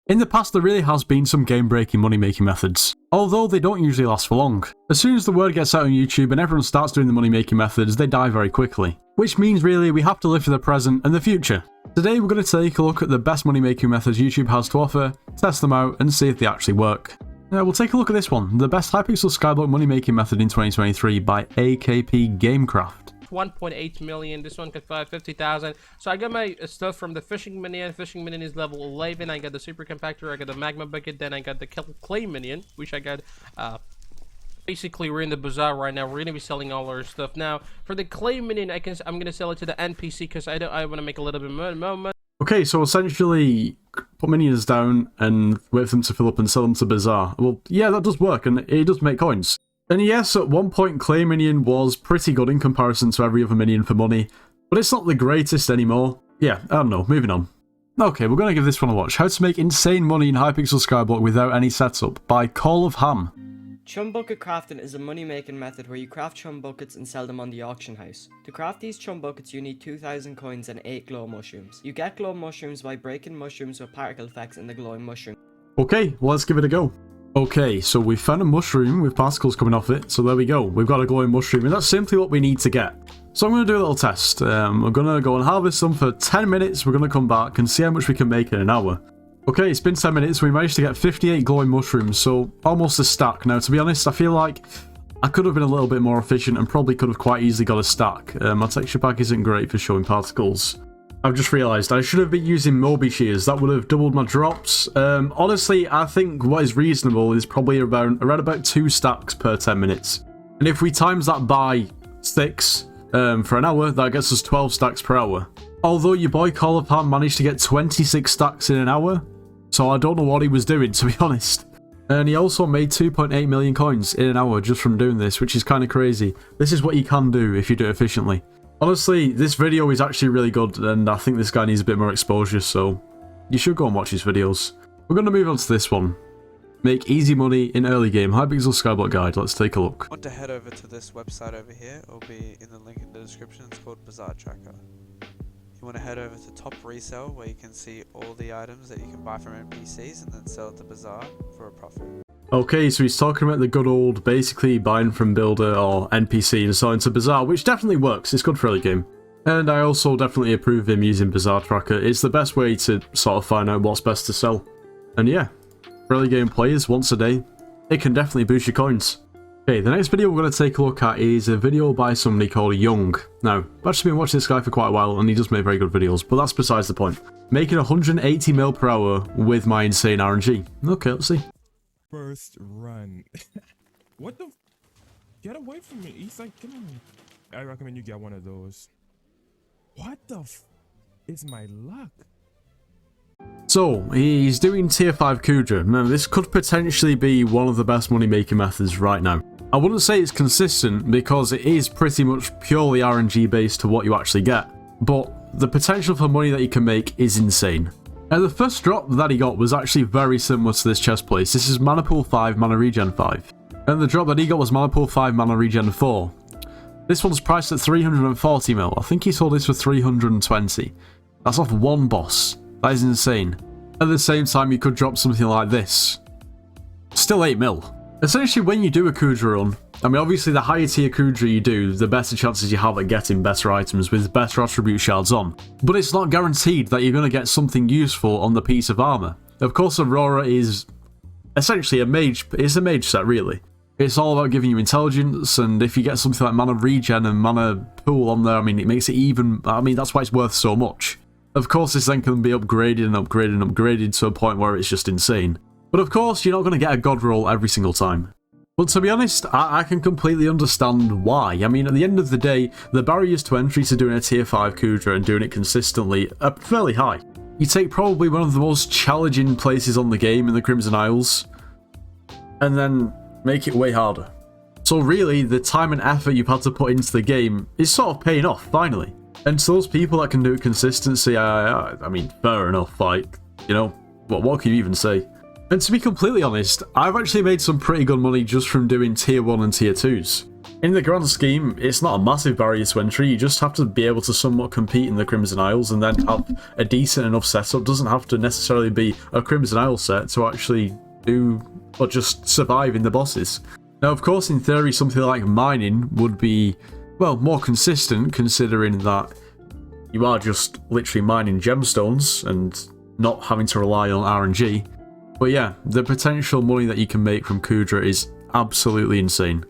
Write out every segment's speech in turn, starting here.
In the past, there really has been some game-breaking money-making methods, although they don't usually last for long. As soon as the word gets out on YouTube and everyone starts doing the money-making methods, they die very quickly. Which means really we have to live for the present and the future. Today we're going to take a look at the best money-making methods YouTube has to offer, test them out and see if they actually work. We'll take a look at this one, the best Hypixel Skyblock money-making method in 2023 by AKP Gamecraft. 1.8 million, this one got 550,000. So I got my stuff from the fishing minion. Fishing minion is level 11. I got the super compactor, I got the magma bucket, then I got the clay minion, which I got. Basically we're in the bazaar right now. We're gonna be selling all our stuff now. For the clay minion, I'm gonna sell it to the NPC because I want to make a little bit more money. Okay, so essentially put minions down and wait for them to fill up and sell them to bazaar. Well, yeah, that does work and it does make coins. And yes, at one point clay minion was pretty good in comparison to every other minion for money, but it's not the greatest anymore. Yeah, I don't know, moving on. Okay, we're going to give this one a watch. How to make insane money in Hypixel Skyblock without any setup by Call of Ham. Chum bucket crafting is a money-making method where you craft chum buckets and sell them on the auction house. To craft these chum buckets, you need 2,000 coins and 8 glow mushrooms. You get glow mushrooms by breaking mushrooms with particle effects in the glowing mushroom. Okay, well, let's give it a go. Okay, so we found a mushroom with particles coming off it, so there we go. We've got a glowing mushroom, and that's simply what we need to get. So I'm going to do a little test. We're going to go and harvest them for 10 minutes. We're going to come back and see how much we can make in an hour. Okay, it's been 10 minutes. We managed to get 58 glowing mushrooms, so almost a stack. Now, to be honest, I feel like I could have been a little bit more efficient and probably could have quite easily got a stack. My texture pack isn't great for showing particles. I've just realised I should have been using Moby shears. That would have doubled my drops. Honestly, I think what is reasonable is probably around about 2 stacks per 10 minutes. And if we times that by 6 for an hour, that gets us 12 stacks per hour. Although your boy Call of Ham managed to get 26 stacks in an hour, so I don't know what he was doing, to be honest. And he also made 2.8 million coins in an hour just from doing this, which is kind of crazy. This is what you can do if you do it efficiently. Honestly, this video is actually really good, and I think this guy needs a bit more exposure, so you should go and watch his videos. We're going to move on to this one. Make easy money in early game. Hypixel Skyblock guide. Let's take a look. Want to head over to this website over here. It'll be in the link in the description. It's called Bazaar Tracker. You want to head over to Top Resale, where you can see all the items that you can buy from NPCs and then sell it to Bazaar for a profit. Okay, so he's talking about the good old, basically buying from Builder or NPC and selling to Bazaar, which definitely works. It's good for early game. And I also definitely approve him using Bazaar Tracker. It's the best way to sort of find out what's best to sell. And yeah, for early game players, once a day, it can definitely boost your coins. Okay, the next video we're going to take a look at is a video by somebody called Young. Now, I've actually been watching this guy for quite a while and he does make very good videos, but that's besides the point. Making 180 mil per hour with my insane RNG. Okay, let's see. First run. What the? Get away from me. He's like, come on. I recommend you get one of those. What the is my luck? So, he's doing tier 5 Kudra. Now, this could potentially be one of the best money making methods right now. I wouldn't say it's consistent because it is pretty much purely RNG based to what you actually get. But the potential for money that you can make is insane. Now, the first drop that he got was actually very similar to this chest place. This is Mana Pool 5, Mana Regen 5. And the drop that he got was Mana Pool 5, Mana Regen 4. This one's priced at 340 mil. I think he sold this for 320. That's off one boss. That is insane. At the same time, you could drop something like this. Still 8 mil. Essentially, when you do a Kudra run, I mean, obviously, the higher tier Kudra you do, the better chances you have at getting better items with better attribute shards on. But it's not guaranteed that you're going to get something useful on the piece of armor. Of course, Aurora is essentially a mage set, really. It's all about giving you intelligence, and if you get something like Mana Regen and Mana Pool on there, I mean, it makes it even... I mean, that's why it's worth so much. Of course, this then can be upgraded and upgraded and upgraded to a point where it's just insane. But of course, you're not going to get a god roll every single time. But to be honest, I can completely understand why. I mean, at the end of the day, the barriers to entry to doing a tier 5 Kudra and doing it consistently are fairly high. You take probably one of the most challenging places on the game in the Crimson Isles, and then make it way harder. So really, the time and effort you've had to put into the game is sort of paying off, finally. And to those people that can do it consistency, I mean, fair enough, like, you know, what can you even say? And to be completely honest, I've actually made some pretty good money just from doing tier 1 and tier 2s. In the grand scheme, it's not a massive barrier to entry. You just have to be able to somewhat compete in the Crimson Isles and then have a decent enough setup. Doesn't have to necessarily be a Crimson Isle set to actually do or just survive in the bosses. Now, of course, in theory, something like mining would be, well, more consistent, considering that you are just literally mining gemstones and not having to rely on RNG. But yeah, the potential money that you can make from Kudra is absolutely insane.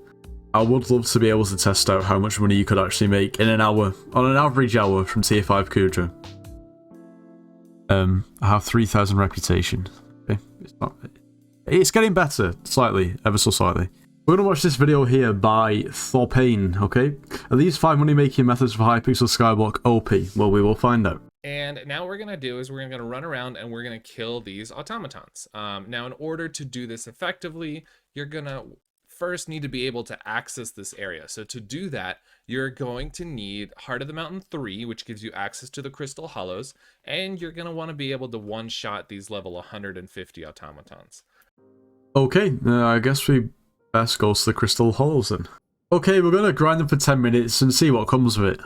I would love to be able to test out how much money you could actually make in an hour, on an average hour from tier 5 Kudra. I have 3,000 reputation. Okay, it's getting better, slightly, ever so slightly. We're going to watch this video here by Thorpain, okay? Are these 5 money making methods for Hypixel Skyblock OP? Well, we will find out. And now what we're going to do is we're going to run around and we're going to kill these automatons. Now, in order to do this effectively, you're going to first need to be able to access this area. So to do that, you're going to need Heart of the Mountain 3, which gives you access to the Crystal Hollows, and you're going to want to be able to one-shot these level 150 automatons. Okay, I guess we best go to the Crystal Hollows then. Okay, we're going to grind them for 10 minutes and see what comes of it.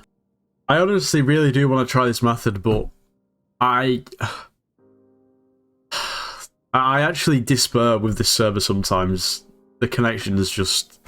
I honestly really do want to try this method, but I actually despair with this server sometimes. The connection is just...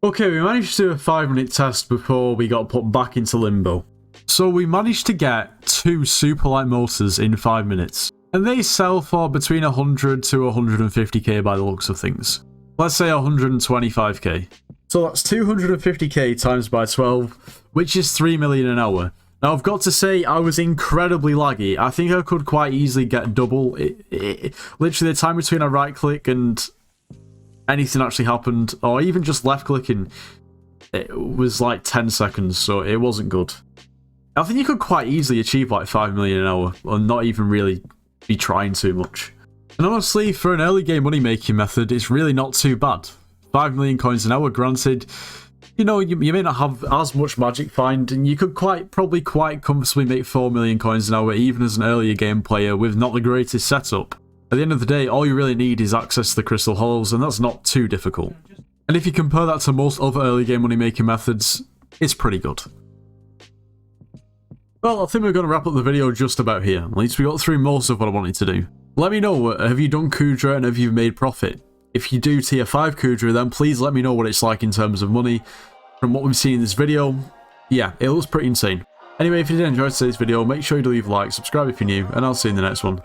Okay, we managed to do a 5-minute test before we got put back into limbo. So we managed to get 2 super light motors in 5 minutes. And they sell for between 100 to 150k by the looks of things. Let's say 125k. So that's 250k times by 12, which is 3 million an hour. Now, I've got to say, I was incredibly laggy. I think I could quite easily get double. Literally, the time between a right-click and anything actually happened, or even just left-clicking, it was like 10 seconds, so it wasn't good. I think you could quite easily achieve like 5 million an hour, or not even really be trying too much. And honestly, for an early-game money-making method, it's really not too bad. 5 million coins an hour, granted. You know, you may not have as much magic find, and you could probably quite comfortably make 4 million coins an hour, even as an earlier game player with not the greatest setup. At the end of the day, all you really need is access to the Crystal Hollows, and that's not too difficult. And if you compare that to most other early game money making methods, it's pretty good. Well, I think we're going to wrap up the video just about here. At least we got through most of what I wanted to do. Let me know, have you done Kudra and have you made profit? If you do tier 5 Kudra, then please let me know what it's like in terms of money. From what we've seen in this video, yeah, it looks pretty insane. Anyway, if you did enjoy today's video, make sure you leave a like, subscribe if you're new, and I'll see you in the next one.